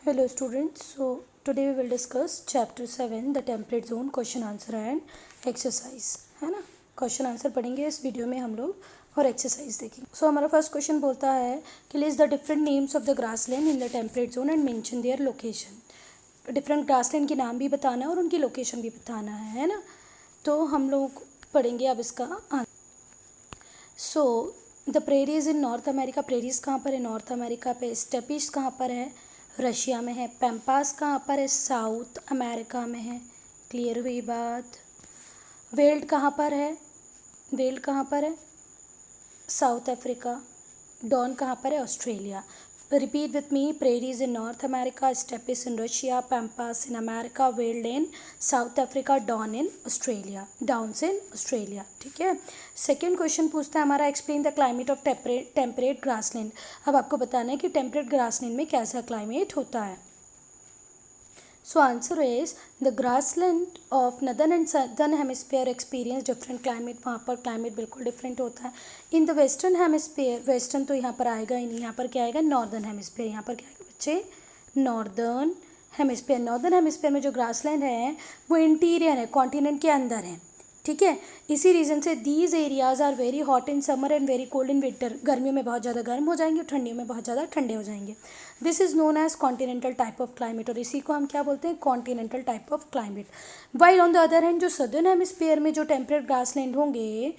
Hello students, so today we will discuss chapter 7 the temperate zone question answer and exercise है ना। Question answer पढ़ेंगे इस video में हम लोग और एक्सरसाइज देखेंगे। सो हमारा फर्स्ट क्वेश्चन बोलता है कि list the different names of the grassland in the temperate zone and mention their location. Different grassland के नाम भी बताना है और उनकी लोकेशन भी बताना है ना। तो हम लोग पढ़ेंगे अब इसका answer. So the prairies in North America, prairies कहाँ पर है? नॉर्थ अमेरिका पे। स्टेपिश कहाँ पर है? रशिया में है। पैम्पास कहाँ पर है? साउथ अमेरिका में है। क्लियर हुई बात। वेल्ड कहाँ पर है? वेल्ड कहाँ पर है? South Africa. डॉन कहाँ पर है? Australia. Repeat with me. Prairies in North America, steppes in Russia, pampas in America, veld in South Africa, downs in Australia, डाउन्स इन ऑस्ट्रेलिया। ठीक है। सेकेंड क्वेश्चन पूछता है हमारा, explain the climate of temperate grassland. अब आपको बताना है कि टेम्परेट ग्रासलैंड में कैसा क्लाइमेट होता है। So answer is the grassland of northern and southern hemisphere experience different climate. वहाँ पर क्लाइमेट बिल्कुल डिफरेंट होता है। In the western hemisphere, western तो यहाँ पर आएगा ही नहीं, यहाँ पर क्या आएगा? Northern hemisphere. यहाँ पर क्या आएगा बच्चे? Northern hemisphere. नॉर्दर्न हेमिस्फीयर में जो ग्रासलैंड है वो इंटीरियर है, कॉन्टिनेंट के अंदर है। ठीक है। इसी रीज़न से these areas are very hot in summer and very cold in winter. गर्मियों में बहुत ज़्यादा गर्म हो जाएंगे और ठंडियों में बहुत ज़्यादा ठंडे हो जाएंगे। This is known as continental type of climate, और इसी को हम क्या बोलते हैं? Continental type of climate. While on the other hand जो सदर्न हेमिस्फीयर में जो टेम्परेट ग्रासलैंड होंगे,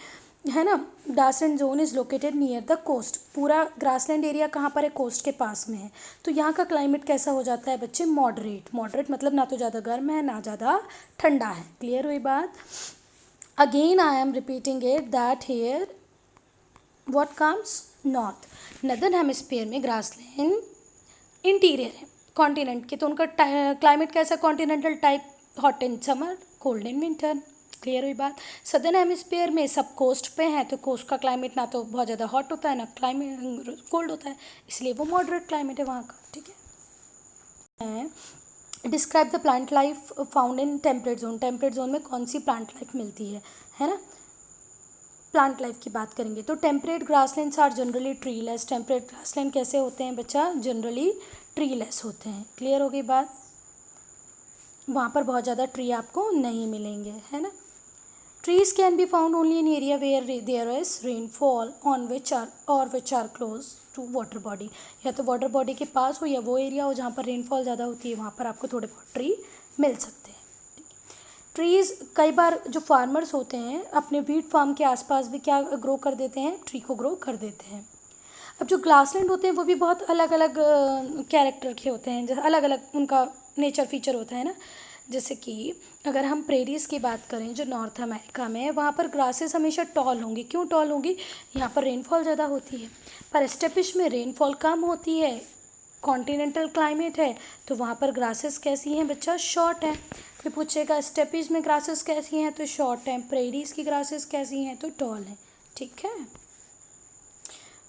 है ना, grassland zone is located near the coast. पूरा ग्रासलैंड एरिया कहाँ पर है? कोस्ट के पास में है। तो यहाँ का क्लाइमेट कैसा हो जाता है बच्चे? मॉडरेट। मॉडरेट मतलब ना तो ज़्यादा गर्म है ना ज़्यादा ठंडा है। क्लियर हुई बात। Again I am repeating it that here what comes? North. Northern hemisphere में ग्रासलैंड इंटीरियर है कॉन्टिनेंट के, तो उनका क्लाइमेट कैसा? Continental type, hot in summer, cold in winter. Clear हुई बात। सदर्न हेमिस्फीयर में सब कोस्ट पे हैं, तो कोस्ट का क्लाइमेट ना तो बहुत ज़्यादा हॉट होता है ना क्लाइमेट कोल्ड होता है, इसलिए वो मॉडरेट क्लाइमेट है वहाँ का। ठीक है। Describe the plant life found in temperate zone. Temperate zone में कौन सी प्लांट लाइफ मिलती है ना। प्लांट लाइफ की बात करेंगे तो temperate grasslands are generally treeless. Temperate grassland कैसे होते हैं बच्चा? जनरली ट्रीलेस होते हैं। क्लियर हो गई बात। वहाँ पर बहुत ज़्यादा ट्री आपको नहीं मिलेंगे, है ना। Trees can be found only in area where there is rainfall on which are close to water body. या तो वाटर बॉडी के पास हो या वो एरिया हो जहाँ पर रेनफॉल ज़्यादा होती है, वहाँ पर आपको थोड़े बहुत ट्री मिल सकते हैं। ट्रीज़ कई बार जो फार्मर्स होते हैं अपने वीट फार्म के आसपास भी क्या ग्रो कर देते हैं? ट्री को ग्रो कर देते हैं। अब जो ग्रासलैंड होते हैं वो भी बहुत अलग अलग कैरेक्टर के होते हैं, जैसे अलग अलग उनका नेचर फीचर होता है ना। जैसे कि अगर हम प्रेरीज की बात करें जो नॉर्थ अमेरिका में है, वहाँ पर ग्रासेस हमेशा टॉल होंगी। क्यों टॉल होंगी? यहाँ पर रेनफॉल ज़्यादा होती है। पर स्टेपिश में रेनफॉल कम होती है, कॉन्टिनेंटल क्लाइमेट है, तो वहाँ पर ग्रासेस कैसी हैं बच्चा? शॉर्ट हैं। फिर पूछेगा स्टेपीज में ग्रासेस कैसी हैं? तो शॉर्ट हैं। प्रेरीज की ग्रासेस कैसी हैं? तो टॉल हैं। ठीक है।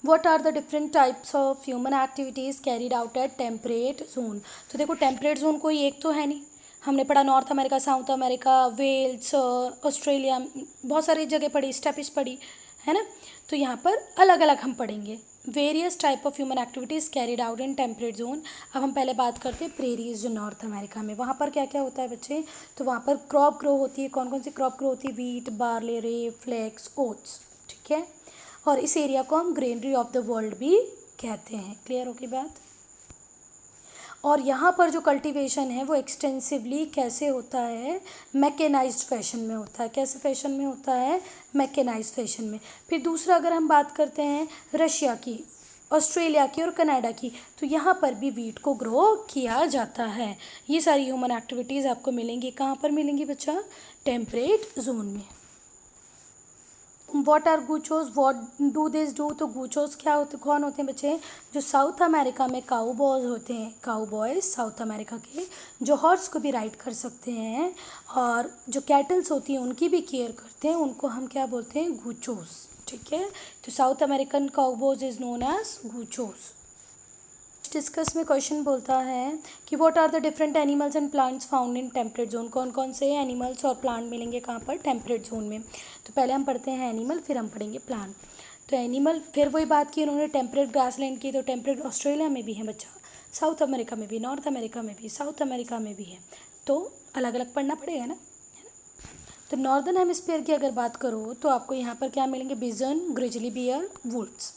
What are the different types of human activities carried out at temperate zone. तो देखो टेम्परेट जोन कोई एक तो है नहीं, हमने पढ़ा North America, South America, Wales, Australia, बहुत सारी जगह पढ़ी, स्टेपिस पढ़ी, है ना। तो यहाँ पर अलग अलग हम पढ़ेंगे। Various type of human activities carried out in temperate zone. अब हम पहले बात करते हैं प्रेरीज जो नॉर्थ अमेरिका में, वहाँ पर क्या क्या होता है बच्चे? तो वहाँ पर क्रॉप ग्रो होती है। कौन कौन सी क्रॉप ग्रो होती है? वीट, बार्ले, रे, फ्लेक्स, ओट्स। ठीक है। और इस एरिया को हम ग्रेनरी ऑफ द वर्ल्ड भी कहते हैं। क्लियर होगी बात। और यहाँ पर जो कल्टीवेशन है वो एक्सटेंसिवली कैसे होता है? मैकेनाइज्ड फैशन में होता है। कैसे फैशन में होता है? मैकेनाइज्ड फैशन में। फिर दूसरा अगर हम बात करते हैं रशिया की, ऑस्ट्रेलिया की और कनाडा की, तो यहाँ पर भी वीट को ग्रो किया जाता है। ये सारी ह्यूमन एक्टिविटीज़ आपको मिलेंगी। कहाँ पर मिलेंगी बच्चा? टेम्परेट जोन में। What are gauchos, what do this do. तो गूचोज क्या होते, कौन होते हैं बच्चे? जो साउथ अमेरिका में काउबॉयज होते हैं, काउबॉयज साउथ अमेरिका के, जो हॉर्स को भी राइड कर सकते हैं और जो कैटल्स होती हैं उनकी भी केयर करते हैं, उनको हम क्या बोलते हैं? गूचोज। ठीक है। तो South American cowboys is known as gauchos. Discuss में क्वेश्चन बोलता है कि what are the different animals and plants found in temperate zone. कौन कौन से एनिमल्स और प्लांट मिलेंगे कहाँ पर? टेम्परेट जोन में। तो पहले हम पढ़ते हैं एनिमल, फिर हम पढ़ेंगे प्लांट। तो एनिमल, फिर वही बात की उन्होंने टेम्परेट ग्रासलैंड की, तो टेम्परेट ऑस्ट्रेलिया में भी है बच्चा। साउथ अमेरिका में भी, नॉर्थ अमेरिका में भी, साउथ अमेरिका में भी है, तो अलग अलग पढ़ना पड़ेगा ना, है ना। तो नॉर्दर्न हेमिस्फीयर की अगर बात करो तो आपको यहाँ पर क्या मिलेंगे, बिजन, grizzly bear, Wolves.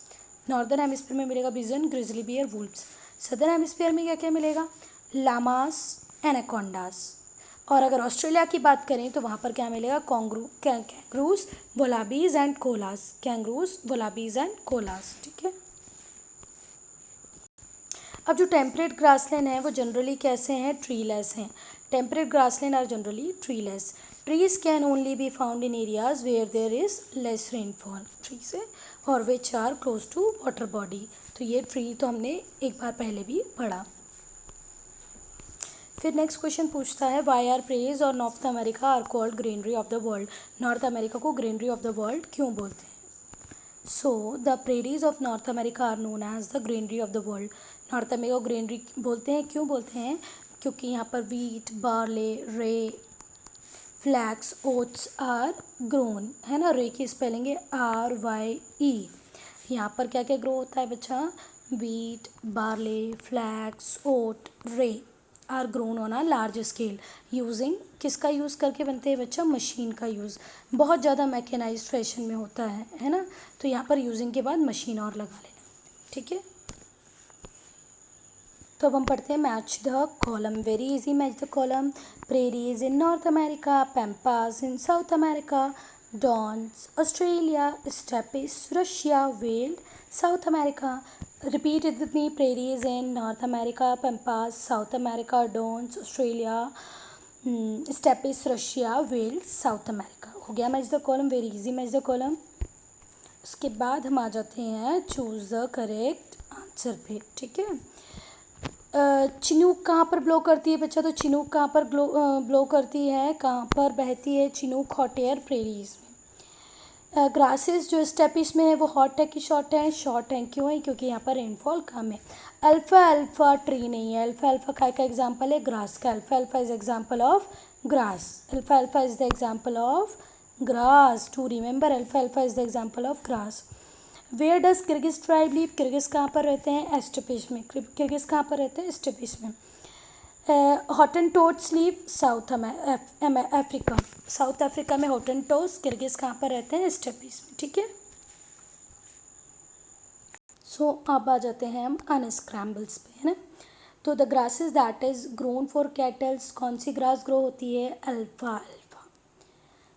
Northern hemisphere में मिलेगा बिजन, grizzly bear, Wolves. Southern hemisphere में क्या क्या मिलेगा, लामास, एनाकोंडास। और अगर ऑस्ट्रेलिया की बात करें तो वहाँ पर क्या मिलेगा, कैंगरूज, वोलाबीज एंड कोलास, कैंगरूज, वोलाबीज एंड कोलास, ठीक है। अब जो टेम्परेट ग्रासलैंड है वो जनरली कैसे हैं, ट्रीलेस हैं। Temperate grassland are generally treeless. Trees can only be found in areas where there is less rainfall, trees है, और which are close to water body. तो ये ट्री तो हमने एक बार पहले भी पढ़ा। फिर नेक्स्ट क्वेश्चन पूछता है, वाई आर प्रेज और North America are called greenery of the world. North America को ग्रीनरी ऑफ द वर्ल्ड क्यों बोलते हैं। So the prairies of North America are known as the greenery of the world. North America को greenery बोलते हैं, क्यों बोलते हैं, क्योंकि यहाँ पर wheat, barley, rye, flax, oats are grown, है ना। रे की स्पेलिंग है RYE। यहाँ पर क्या क्या ग्रो होता है बच्चा, wheat, barley, flax, oat, rye are grown on a large scale using, किसका यूज़ करके बनते हैं बच्चा, मशीन का यूज़। बहुत ज़्यादा मैकेनाइज्ड फैशन में होता है ना। तो यहाँ पर यूजिंग के बाद मशीन और लगा लेना, ठीक है। तो अब हम पढ़ते हैं match the column, very easy, match the column. Prairies in North America, pampas in South America, downs Australia, steppes Russia, veld South America. Repeat it with me, prairies in North America, pampas South America, downs Australia, steppes Russia, veld South America. हो गया match the column, very easy match the column. उसके बाद हम आ जाते हैं choose the correct answer पे, ठीक है। चिनूक कहाँ पर ब्लो करती है बच्चा, तो चिनूक कहाँ पर ब्लो करती है, कहाँ पर बहती है चिनूक, हॉट एयर प्रेरीज में। ग्रासेस जो स्टेपिस में है वो हॉट है कि शॉर्ट है, शॉर्ट है, क्यों है, क्योंकि यहाँ पर रेनफॉल कम है। अल्फा अल्फा ट्री नहीं है, अल्फा अल्फा काय का एग्जाम्पल है, ग्रास का। Alpha alpha is example of grass, alpha alpha is the example of grass, to remember, alpha alpha is the example of grass. Where does Kyrgyz tribe live, Kyrgyz कहाँ पर रहते हैं, steppes में। Kyrgyz कहाँ पर रहते हैं, एस्टेपिस में। Hottentots live South Africa, South Africa में हॉटनटोट्स, किर्गिज कहाँ पर रहते हैं, एस्टेपिस में, ठीक है। सो अब आ जाते हैं हम अनस्क्रैम्बल्स पे, है ना। तो the grasses that is grown for kettles, कौन सी ग्रास ग्रो होती है, अल्फा अल्फा।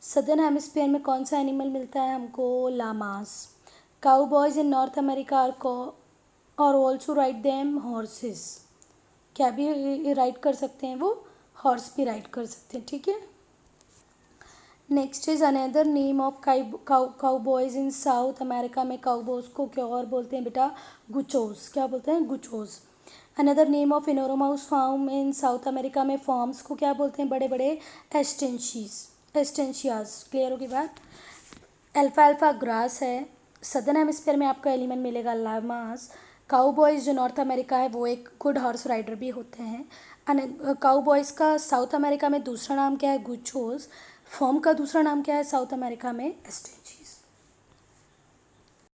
सदर्न हेमिस्फीयर में कौन सा एनिमल मिलता है हमको, लामास। काउबॉयज इन नॉर्थ अमेरिका और ऑल्सो राइड देम हॉर्सेस, क्या भी राइड कर सकते हैं वो, हॉर्स भी राइड कर सकते हैं, ठीक है। Next is another name of cowboys in South America में काउबॉयज को क्या और बोलते हैं बेटा, गुचोज, क्या बोलते हैं, gauchos. Another name of enormous farm in South America में फॉर्म्स को क्या बोलते हैं, बड़े बड़े एस्टेंशियाज, क्लियर होगी बात। अल्फा अल्फा ग्रास है, सदर्न हेमिस्फीयर में आपको एलिमेंट मिलेगा लामास। काउबॉयज़ जो नॉर्थ अमेरिका है वो एक गुड हॉर्स राइडर भी होते हैं। काउबॉयज़ का साउथ अमेरिका में दूसरा नाम क्या है, गुचोज। फॉर्म का दूसरा नाम क्या है साउथ अमेरिका में, एस्टेंशीज।